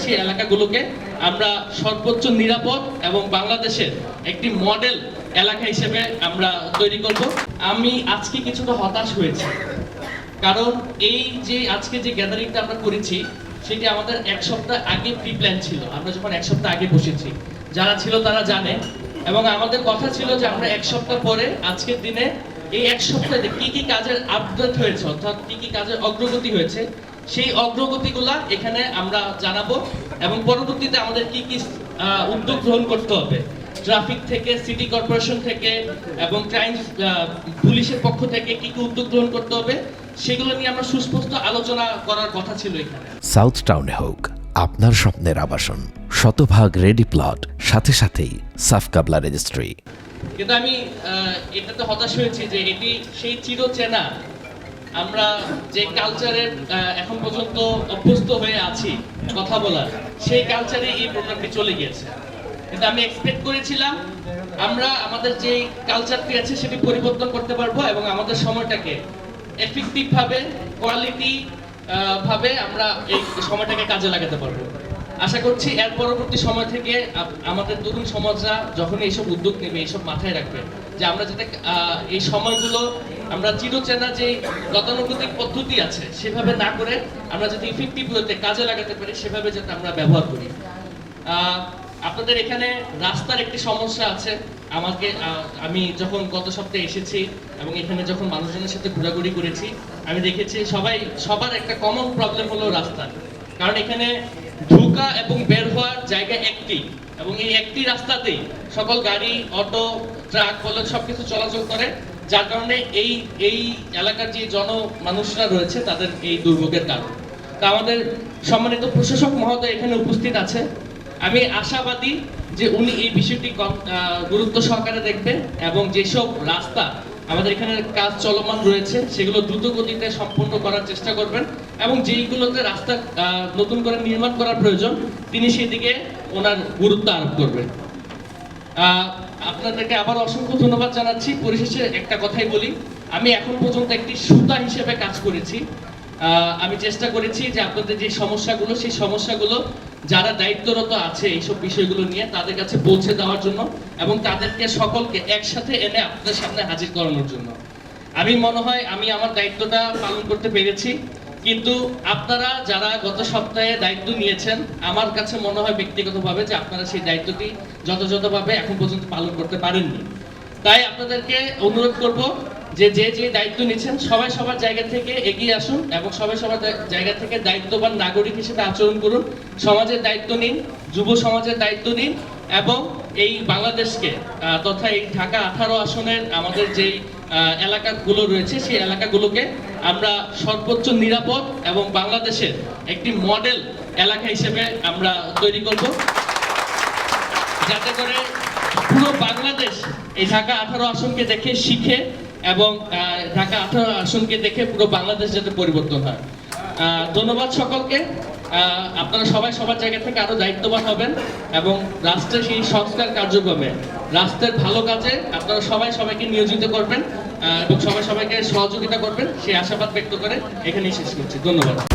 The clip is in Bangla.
সেই এলাকাগুলোকে আমরা সর্বোচ্চ নিরাপদ এবং বাংলাদেশের একটি মডেল এলাকা হিসেবে আমরা তৈরি করব। আমি আজকে কিছুটা হতাশ হয়েছি, কারণ এই যে আজকে যে গ্যাদারিংটা আমরা করেছি সেটি আমাদের এক সপ্তাহ আগে প্রি প্ল্যান ছিল। আমরা যখন এক সপ্তাহ আগে বসেছি, যারা ছিল তারা জানে, এবং আমাদের কথা ছিল যে আমরা এক সপ্তাহ পরে আজকের দিনে এই এক সপ্তাহে কি কি কাজের আপডেট হয়েছে, অর্থাৎ কি কি কাজের অগ্রগতি হয়েছে, সেই অগ্রগতিগুলা এখানে আমরা জানাবো এবং পরবর্তীতে আমাদের কি কি উদ্যোগ গ্রহণ করতে হবে ট্রাফিক থেকে, সিটি কর্পোরেশন থেকে এবং ক্রাইম পুলিশের পক্ষ থেকে কি কি উদ্যোগ গ্রহণ করতে হবে সেগুলো নিয়ে আমরা সুস্পষ্ট আলোচনা করার কথা ছিল এখানে। সাউথ টাউনে হোক আপনার স্বপ্নের আবাসন, শতভাগ রেডি প্লট, সাথে সাথেই সাফ কাবলা রেজিস্ট্রি। কিন্তু আমি এটাতে হতাশ হয়েছি যে এটি সেই চিরচেনা আমরা যে কালচারের এখন পর্যন্ত অভ্যস্ত হয়ে আছি কথা বলার, সেই কালচারে এই প্রোগ্রামটি চলে গিয়েছে। কিন্তু আমি এক্সপেক্ট করেছিলাম আমরা আমাদের যে কালচারটি আছে সেটি পরিবর্তন করতে পারবো এবং আমাদের সময়টাকে এফেক্টিভ ভাবে, কোয়ালিটি ভাবে আমরা এই সময়টাকে কাজে লাগাতে পারবো। আশা করছি এর পরবর্তী সময় থেকে আমাদের তরুণ সমাজরা যখন এইসব উদ্যোগ নেবে, এইসব মাথায় রাখবে যে আমরা যাতে এই সময়গুলো আমরা চিরচেনা যে গতানুগতিক পদ্ধতি আছে সেভাবে না করে আমরা যাতে ইফেক্টিভ হতে কাজে লাগাতে পারি সেভাবে যাতে আমরা ব্যবহার করি। আপনাদের এখানে রাস্তার একটি সমস্যা আছে। আমি যখন গত সপ্তাহে এসেছি এবং এখানে যখন মানুষজনের সাথে ঘোরাঘুরি করেছি, আমি দেখেছি সবার একটা কমন প্রবলেম হলো রাস্তা। কারণ এখানে ঢোকা এবং বের হওয়ার জায়গা একটি, এবং এই একটি রাস্তাতেই সকল গাড়ি, অটো, ট্রাক বলে সবকিছু চলাচল করে, যার কারণে এই এলাকার যে মানুষরা রয়েছে তাদের এই দুর্ভোগের কারণ। তা আমাদের সম্মানিত প্রশাসক মহোদয় এখানে উপস্থিত আছে। আমি আশাবাদী যে উনি এই বিষয়টি গুরুত্ব সহকারে দেখবেন এবং যেসব রাস্তা আমাদের এখানে কাজ চলমান রয়েছে সেগুলো দ্রুত গতিতে সম্পূর্ণ করার চেষ্টা করবেন এবং যেইগুলোতে রাস্তা নতুন করে নির্মাণ করার প্রয়োজন তিনি সেদিকে ওনার গুরুত্ব আরোপ করবেন। আপনাদেরকে আবার অসংখ্য ধন্যবাদ জানাচ্ছি। পরিশেষে একটা কথাই বলি, আমি এখন পর্যন্ত একটি শ্রোতা হিসেবে কাজ করেছি। আমি চেষ্টা করেছি যে আপনাদের যে সমস্যাগুলো, সেই সমস্যাগুলো যারা দায়িত্বরত আছে এইসব বিষয়গুলো নিয়ে তাদের কাছে পৌঁছে দেওয়ার জন্য এবং তাদেরকে সকলকে একসাথে এনে আপনাদের সামনে হাজির করানোর জন্য। আমি মনে হয় আমি আমার দায়িত্বটা পালন করতে পেরেছি, কিন্তু আপনারা যারা গত সপ্তাহে দায়িত্ব নিয়েছেন আমার কাছে মনে হয় ব্যক্তিগতভাবে যে আপনারা সেই দায়িত্বটি যথাযথভাবে এখন পর্যন্ত পালন করতে পারেননি। তাই আপনাদেরকে অনুরোধ করব যে যে দায়িত্ব নিচ্ছেন সবাই সবার জায়গা থেকে এগিয়ে আসুন এবং সবাই সবার জায়গা থেকে দায়িত্ববান নাগরিক হিসেবে আচরণ করুন। সমাজের দায়িত্ব নিন, যুব সমাজের দায়িত্ব নিন এবং এই বাংলাদেশকে তথা এই ঢাকা 18 আসনের আমাদের যেই এলাকাগুলো রয়েছে সেই এলাকাগুলোকে আমরা সর্বোচ্চ নিরাপদ এবং বাংলাদেশের একটি মডেল এলাকা হিসেবে আমরা তৈরি করব, যাতে করে পুরো বাংলাদেশ এই ঢাকা 18 আসনকে দেখে শিখে এবং ঢাকা 18 আসনকে দেখে পুরো বাংলাদেশ যাতে পরিবর্তন হয়। ধন্যবাদ সকলকে। আপনারা সবাই সবার জায়গা থেকে আরো দায়িত্ববান হবেন এবং রাষ্ট্রের সেই সংস্কার কার্যক্রমে, রাষ্ট্রের ভালো কাজে আপনারা সবাই সবাইকে নিয়োজিত করবেন এবং সবাই সবাইকে সহযোগিতা করবেন, সেই আশাবাদ ব্যক্ত করে এখানেই শেষ করছি। ধন্যবাদ।